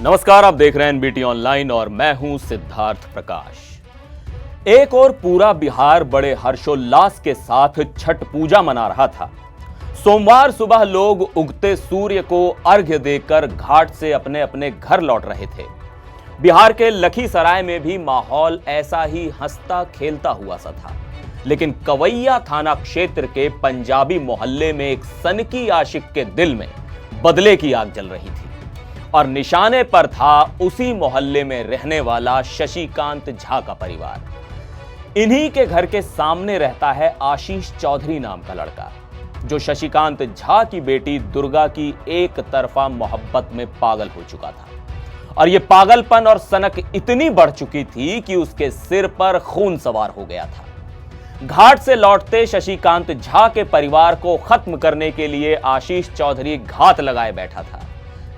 नमस्कार, आप देख रहे हैं एनबीटी ऑनलाइन और मैं हूं सिद्धार्थ प्रकाश। एक और पूरा बिहार बड़े हर्षोल्लास के साथ छठ पूजा मना रहा था। सोमवार सुबह लोग उगते सूर्य को अर्घ्य देकर घाट से अपने अपने घर लौट रहे थे। बिहार के लखीसराय में भी माहौल ऐसा ही हंसता खेलता हुआ सा था, लेकिन कवैया थाना क्षेत्र के पंजाबी मोहल्ले में एक सनकी आशिक के दिल में बदले की आग जल रही थी और निशाने पर था उसी मोहल्ले में रहने वाला शशिकांत झा का परिवार। इन्हीं के घर के सामने रहता है आशीष चौधरी नाम का लड़का, जो शशिकांत झा की बेटी दुर्गा की एक तरफा मोहब्बत में पागल हो चुका था। और यह पागलपन और सनक इतनी बढ़ चुकी थी कि उसके सिर पर खून सवार हो गया था। घाट से लौटते शशिकांत झा के परिवार को खत्म करने के लिए आशीष चौधरी घात लगाए बैठा था।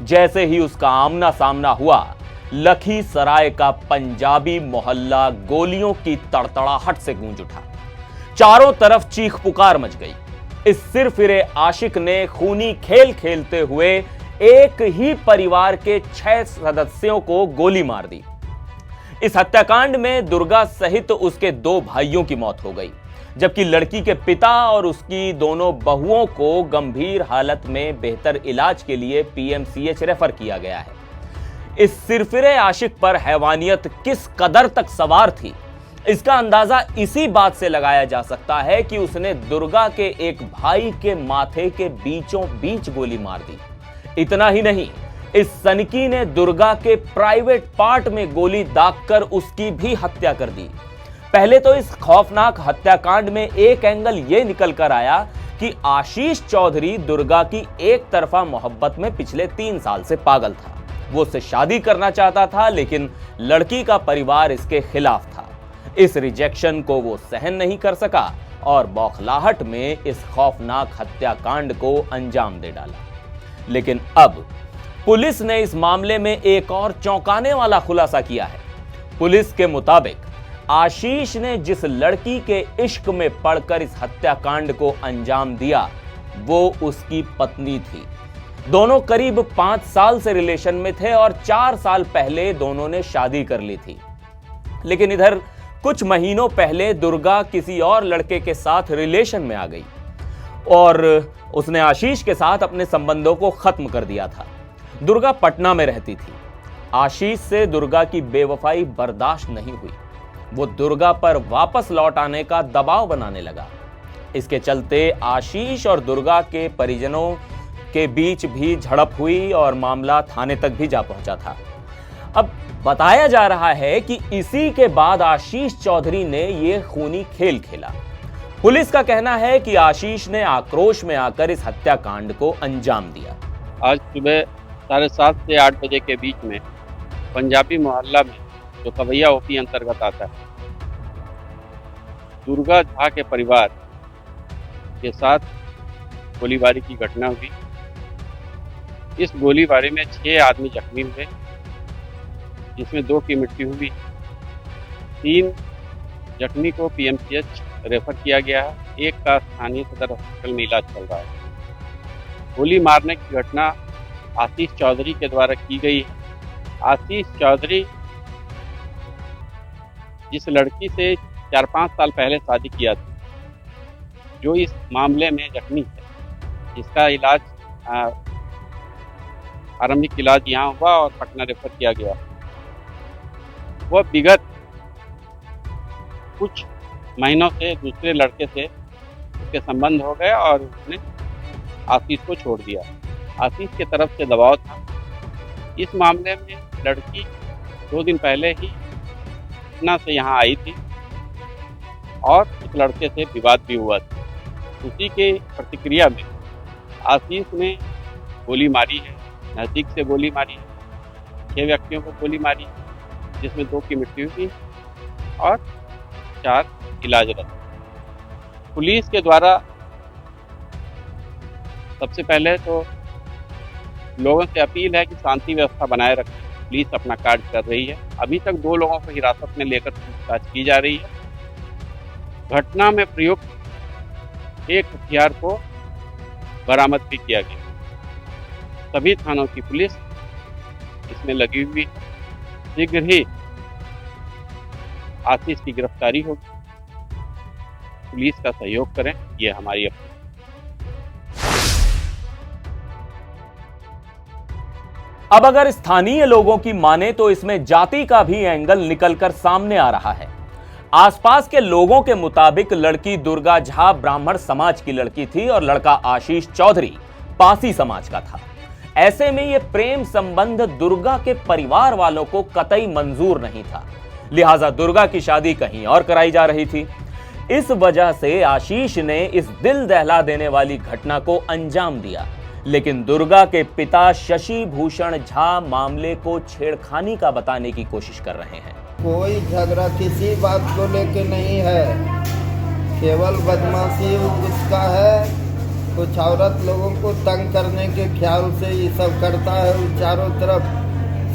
जैसे ही उसका आमना सामना हुआ, लखीसराय का पंजाबी मोहल्ला गोलियों की तड़तड़ाहट से गूंज उठा। चारों तरफ चीख पुकार मच गई। इस सिरफिरे आशिक ने खूनी खेल खेलते हुए एक ही परिवार के 6 सदस्यों को गोली मार दी। इस हत्याकांड में दुर्गा सहित उसके 2 भाइयों की मौत हो गई, जबकि लड़की के पिता और उसकी दोनों बहुओं को गंभीर हालत में बेहतर इलाज के लिए पीएमसीएच रेफर किया गया है। इस सिरफिरे आशिक पर हैवानियत किस कदर तक सवार थी, इसका अंदाजा इसी बात से लगाया जा सकता है कि उसने दुर्गा के एक भाई के माथे के बीचों बीच गोली मार दी। इतना ही नहीं, इस सनकी ने दुर्गा के प्राइवेट पार्ट में गोली दागकर उसकी भी हत्या कर दी। पहले तो इस खौफनाक हत्याकांड में एक एंगल यह निकल कर आया कि आशीष चौधरी दुर्गा की एक तरफा मोहब्बत में पिछले 3 साल से पागल था। वो उससे शादी करना चाहता था, लेकिन लड़की का परिवार इसके खिलाफ था। इस रिजेक्शन को वो सहन नहीं कर सका और बौखलाहट में इस खौफनाक हत्याकांड को अंजाम दे डाला। लेकिन अब पुलिस ने इस मामले में एक और चौंकाने वाला खुलासा किया है। पुलिस के मुताबिक आशीष ने जिस लड़की के इश्क में पड़कर इस हत्याकांड को अंजाम दिया, वो उसकी पत्नी थी। दोनों करीब 5 साल से रिलेशन में थे और 4 साल पहले दोनों ने शादी कर ली थी। लेकिन इधर कुछ महीनों पहले दुर्गा किसी और लड़के के साथ रिलेशन में आ गई और उसने आशीष के साथ अपने संबंधों को खत्म कर दिया था। दुर्गा पटना में रहती थी। आशीष से दुर्गा की बेवफाई बर्दाश्त नहीं हुई। वो दुर्गा पर वापस लौट आने का दबाव बनाने लगा। इसके चलते आशीष और दुर्गा के परिजनों के बीच भी झड़प हुई और मामला थाने तक भी जा पहुंचा था। अब बताया जा रहा है कि इसी के बाद आशीष चौधरी ने यह खूनी खेल खेला। पुलिस का कहना है कि आशीष ने आक्रोश में आकर इस हत्याकांड को अंजाम दिया। आज सुबह 7:30 से 8 बजे के बीच में पंजाबी मोहल्ला में, जो कवैया ओपी अंतर्गत आता है, दुर्गा झा के परिवार के साथ गोलीबारी की घटना हुई। इस गोलीबारी में 6 आदमी जख्मी हुए, जिसमें 2 की मृत्यु हुई। 3 जख्मी को पीएमसीएच रेफर किया गया है। एक का स्थानीय सदर हॉस्पिटल में इलाज चल रहा है। गोली मारने की घटना आशीष चौधरी के द्वारा की गई है। आशीष चौधरी जिस लड़की से 4-5 साल पहले शादी किया था, जो इस मामले में जख्मी है, जिसका इलाज आरंभिक इलाज यहाँ हुआ और पटना रेफर किया गया। वह विगत कुछ महीनों से दूसरे लड़के से उसके संबंध हो गए और उसने आशीष को छोड़ दिया। आशीष की तरफ से दबाव था। इस मामले में लड़की 2 दिन पहले ही पटना से यहाँ आई थी और उस लड़के से विवाद भी हुआ था। उसी के प्रतिक्रिया में आशीष ने गोली मारी है, नज़दीक से गोली मारी है। 6 व्यक्तियों को गोली मारी, जिसमें 2 की मृत्यु हुई और 4 इलाजरत। पुलिस के द्वारा सबसे पहले तो लोगों से अपील है कि शांति व्यवस्था बनाए रखें। पुलिस अपना कार्य कर रही है। अभी तक 2 लोगों को हिरासत में लेकर पूछताछ की जा रही है। घटना में प्रयुक्त एक हथियार को बरामद भी किया गया। सभी थानों की पुलिस इसमें लगी हुई है। शीघ्र ही आशीष की गिरफ्तारी होगी। पुलिस का सहयोग करें, ये हमारी अपील। अब अगर स्थानीय लोगों की माने तो इसमें जाति का भी एंगल निकलकर सामने आ रहा है। आसपास के लोगों के मुताबिक लड़की दुर्गा झा ब्राह्मण समाज की लड़की थी और लड़का आशीष चौधरी पासी समाज का था। ऐसे में यह प्रेम संबंध दुर्गा के परिवार वालों को कतई मंजूर नहीं था, लिहाजा दुर्गा की शादी कहीं और कराई जा रही थी। इस वजह से आशीष ने इस दिल दहला देने वाली घटना को अंजाम दिया, लेकिन दुर्गा के पिता शशि भूषण झा मामले को छेड़खानी का बताने की कोशिश कर रहे हैं। कोई झगड़ा किसी बात को लेके नहीं है, केवल बदमाशी उसका है। कुछ औरत लोगों को तंग करने के ख्याल से ये सब करता है। वो चारों तरफ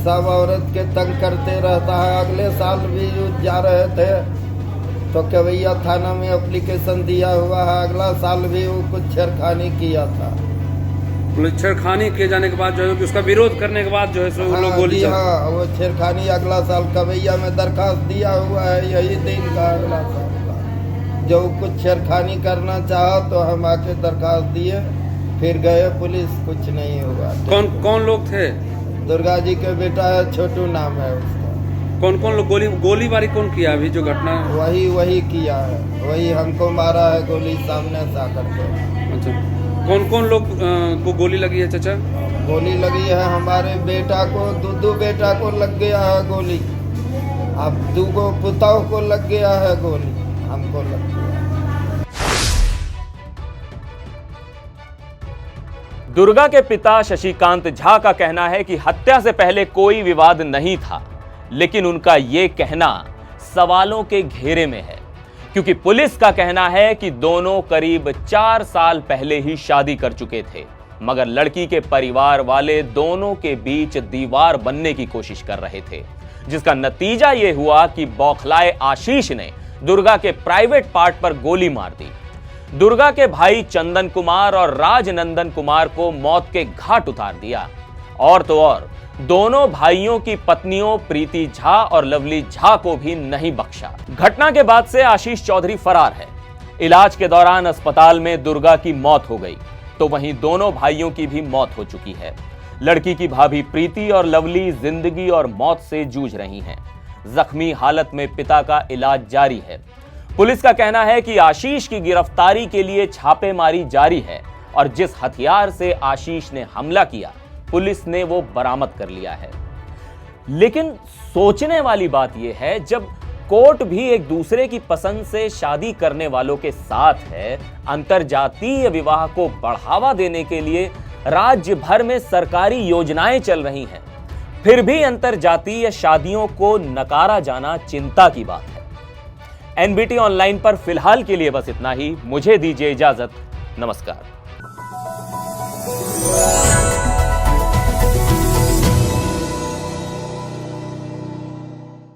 सब औरत के तंग करते रहता है। अगले साल भी जा रहे थे तो केवैया थाना में एप्लीकेशन दिया हुआ है। अगला साल भी वो कुछ छेड़खानी किया था। छेड़खानी किए जाने के बाद जो है कि उसका विरोध करने के बाद जो है सो लोग गोली हाँ, वो छेड़खानी अगला साल कवैया में दरखास्त दिया हुआ है। यही दिन का अगला साल का जो कुछ छेड़खानी करना चाहा तो हम आके दरखास्त दिए, फिर गए पुलिस, कुछ नहीं हुआ। कौन लोग थे? दुर्गा जी के बेटा है, छोटू नाम है उसका। कौन लोग गोलीबारी कौन किया? अभी जो घटना वही किया है, वही हमको मारा है गोली सामने से आकर के। अच्छा, कौन लोग को गोली लगी है चाचा? गोली लगी है हमारे बेटा को, दो बेटा को लग गया है गोली। अब 2 पुताओं को लग गया है गोली, हमको लग गया। दुर्गा के पिता शशिकांत झा का कहना है कि हत्या से पहले कोई विवाद नहीं था, लेकिन उनका यह कहना सवालों के घेरे में है, क्योंकि पुलिस का कहना है कि दोनों करीब 4 साल पहले ही शादी कर चुके थे, मगर लड़की के परिवार वाले दोनों के बीच दीवार बनने की कोशिश कर रहे थे, जिसका नतीजा यह हुआ कि बौखलाए आशीष ने दुर्गा के प्राइवेट पार्ट पर गोली मार दी। दुर्गा के भाई चंदन कुमार और राजनंदन कुमार को मौत के घाट उतार दिया, और तो और दोनों भाइयों की पत्नियों प्रीति झा और लवली झा को भी नहीं बख्शा। घटना के बाद से आशीष चौधरी फरार है। इलाज के दौरान अस्पताल में दुर्गा की मौत हो गई, तो वहीं दोनों भाइयों की भी मौत हो चुकी है। लड़की की भाभी प्रीति और लवली जिंदगी और मौत से जूझ रही हैं। जख्मी हालत में पिता का इलाज जारी है। पुलिस का कहना है कि आशीष की गिरफ्तारी के लिए छापेमारी जारी है, और जिस हथियार से आशीष ने हमला किया पुलिस ने वो बरामद कर लिया है। लेकिन सोचने वाली बात यह है, जब कोर्ट भी एक दूसरे की पसंद से शादी करने वालों के साथ है, अंतरजातीय विवाह को बढ़ावा देने के लिए राज्य भर में सरकारी योजनाएं चल रही हैं, फिर भी अंतरजातीय शादियों को नकारा जाना चिंता की बात है। एनबीटी ऑनलाइन पर फिलहाल के लिए बस इतना ही। मुझे दीजिए इजाजत। नमस्कार।